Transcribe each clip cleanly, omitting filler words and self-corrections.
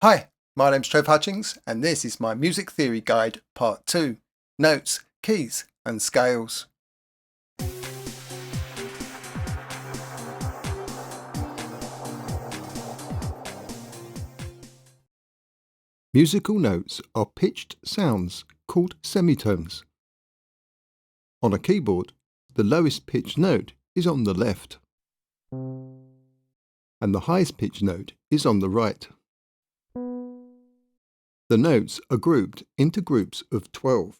Hi, my name's Trev Hutchings, and this is my Music Theory Guide Part 2, Notes, Keys and Scales. Musical notes are pitched sounds called semitones. On a keyboard, the lowest pitched note is on the left, and the highest pitched note is on the right. The notes are grouped into groups of 12.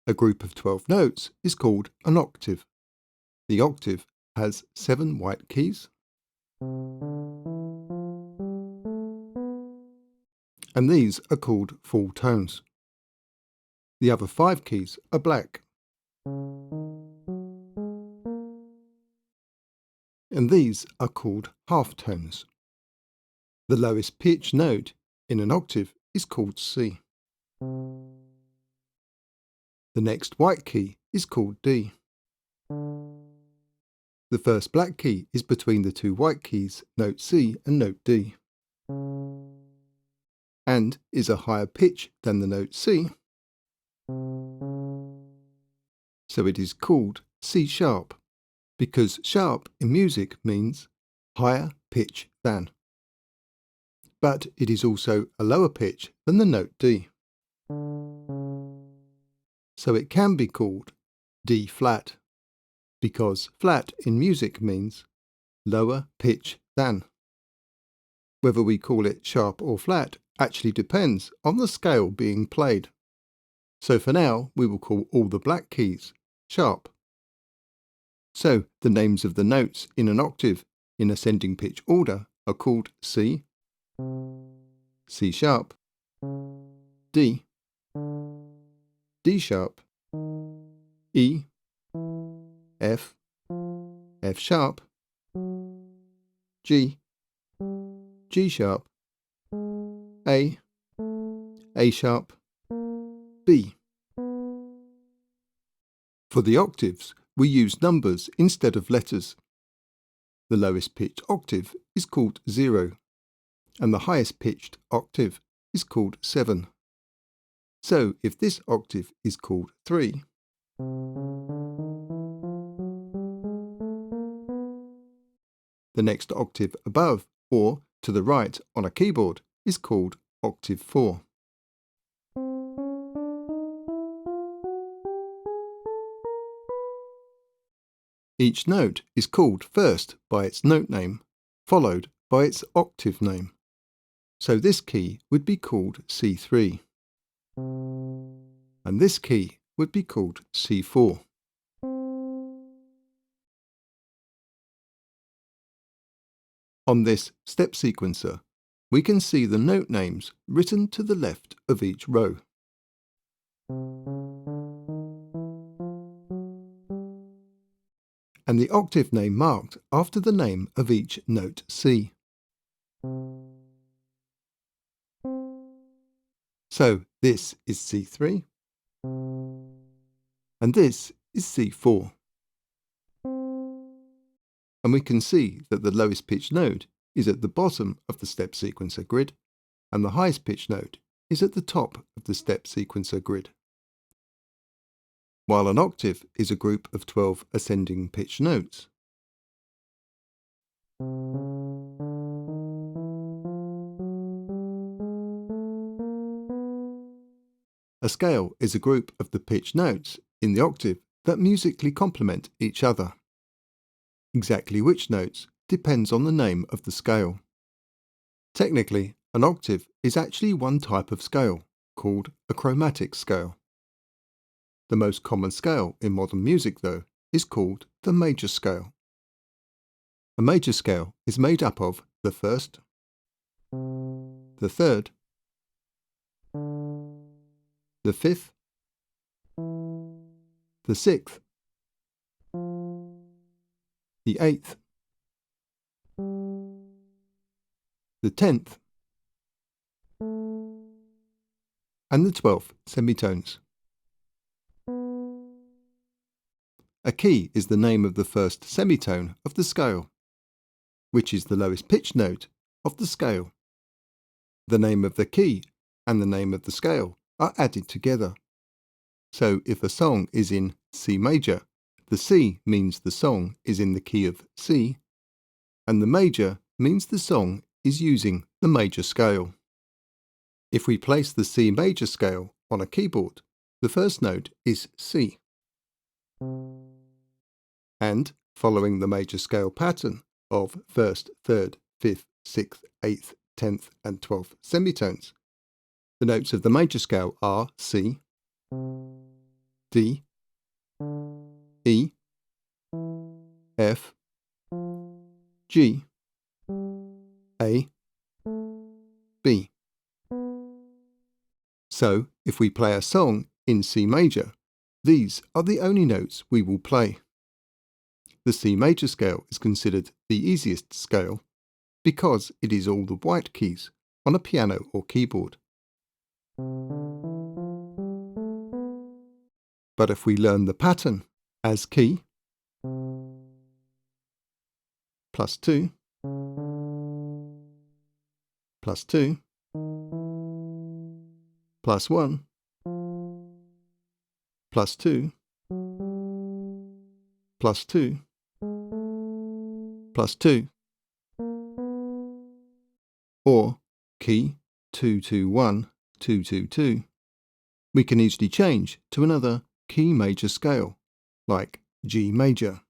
A group of 12 notes is called an octave. The octave has 7 white keys, and these are called full tones. The other 5 keys are black, and these are called half tones. The lowest pitched note in an octave is called C. The next white key is called D. The first black key is between the two white keys, note C and note D, and is a higher pitch than the note C, so it is called C sharp, because sharp in music means higher pitch than. But it is also a lower pitch than the note D, so it can be called D flat, because flat in music means lower pitch than. Whether we call it sharp or flat actually depends on the scale being played. So for now, we will call all the black keys sharp. So the names of the notes in an octave in ascending pitch order are called C, C sharp, D, D sharp, E, F, F sharp, G, G sharp, A sharp, B. For the octaves, we use numbers instead of letters. The lowest pitched octave is called 0, and the highest pitched octave is called 7. So if this octave is called 3, the next octave above or to the right on a keyboard is called octave 4. Each note is called first by its note name, followed by its octave name. So this key would be called C3, and this key would be called C4. On this step sequencer, we can see the note names written to the left of each row. And the octave name marked after the name of each note C. So this is C3, and this is C4. And we can see that the lowest pitched note is at the bottom of the step sequencer grid, and the highest pitched note is at the top of the step sequencer grid. While an octave is a group of 12 ascending pitch notes. A scale is a group of the pitch notes in the octave that musically complement each other. Exactly which notes depends on the name of the scale. Technically, an octave is actually one type of scale, called a chromatic scale. The most common scale in modern music, though, is called the major scale. A major scale is made up of the first, the third, the fifth, the sixth, the 8th, the 10th, and the 12th semitones. A key is the name of the first semitone of the scale, which is the lowest pitch note of the scale. The name of the key and the name of the scale are added together. So if a song is in C major, the C means the song is in the key of C, and the major means the song is using the major scale. If we place the C major scale on a keyboard, the first note is C. And following the major scale pattern of 1st, 3rd, 5th, 6th, 8th, 10th and 12th semitones, the notes of the major scale are C, D, E, F, G, A, B. So, if we play a song in C major, these are the only notes we will play. The C major scale is considered the easiest scale because it is all the white keys on a piano or keyboard. But if we learn the pattern as key, plus 2, plus 2, plus 1, plus 2, plus 2, plus 2, or key 221, 222, we can easily change to another key major scale, like G major.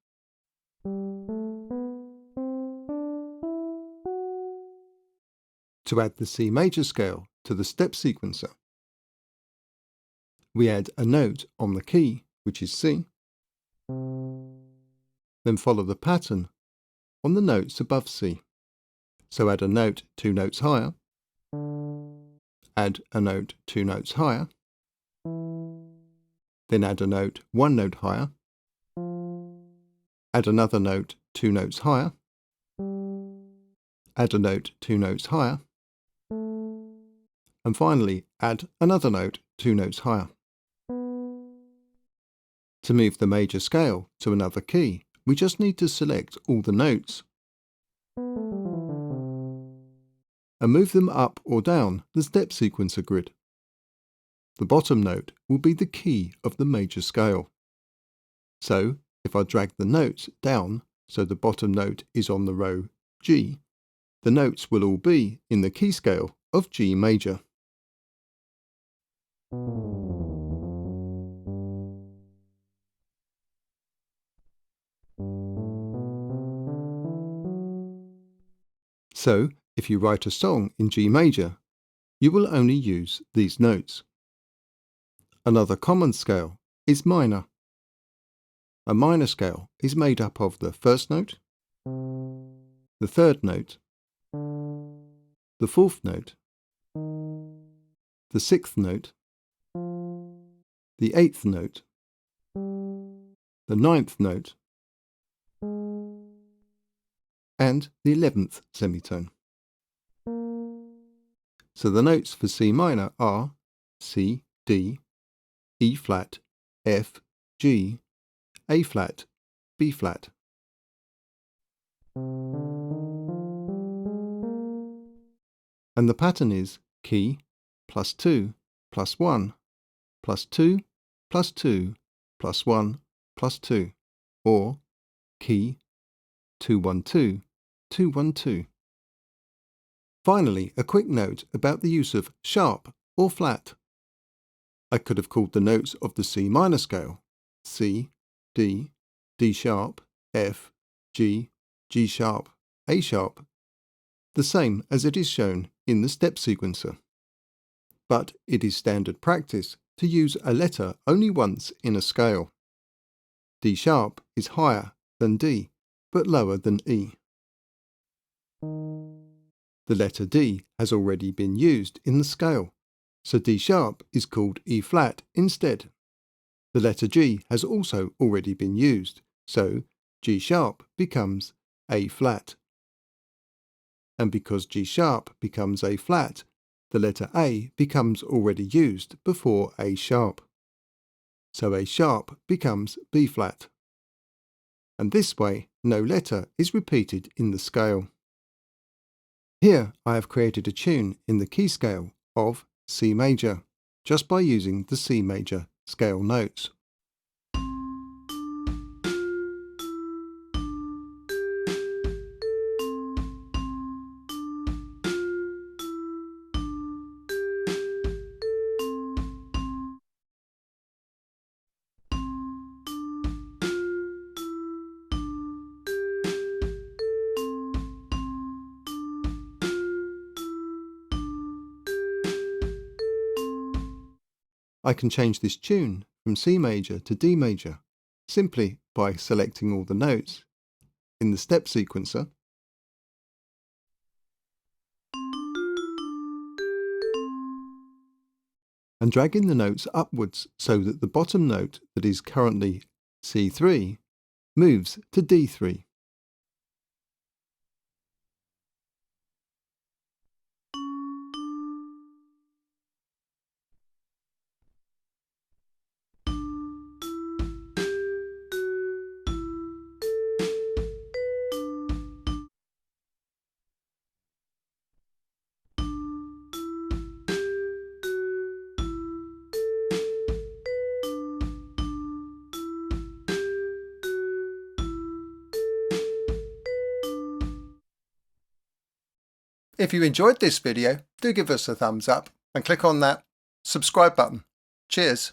To add the C major scale to the step sequencer, we add a note on the key, which is C, then follow the pattern on the notes above C. So add a note 2 notes higher, add a note 2 notes higher, then add a note 1 note higher, add another note 2 notes higher, add a note 2 notes higher, and finally add another note 2 notes higher. To move the major scale to another key, we just need to select all the notes and move them up or down the step sequencer grid. The bottom note will be the key of the major scale. So, if I drag the notes down so the bottom note is on the row G, the notes will all be in the key scale of G major. So, if you write a song in G major, you will only use these notes. Another common scale is minor. A minor scale is made up of the first note, the third note, the fourth note, the sixth note, the eighth note, the ninth note, and the 11th semitone. So the notes for C minor are C, D, E flat, F, G, A flat, B flat. And the pattern is key plus 2 plus 1 plus 2 plus 2 plus 1 plus 2, or key 212, 212. Finally, a quick note about the use of sharp or flat. I could have called the notes of the C minor scale C, D, D sharp, F, G, G sharp, A sharp, the same as it is shown in the step sequencer. But it is standard practice to use a letter only once in a scale. D sharp is higher than D, but lower than E. The letter D has already been used in the scale, so D sharp is called E flat instead. The letter G has also already been used, so G sharp becomes A flat. And because G sharp becomes A flat, the letter A becomes already used before A sharp. So A sharp becomes B flat. and this way no letter is repeated in the scale. Here I have created a tune in the key scale of C major, just by using the C major scale notes. I can change this tune from C major to D major simply by selecting all the notes in the step sequencer and dragging the notes upwards so that the bottom note that is currently C3 moves to D3. If you enjoyed this video, do give us a thumbs up and click on that subscribe button. Cheers!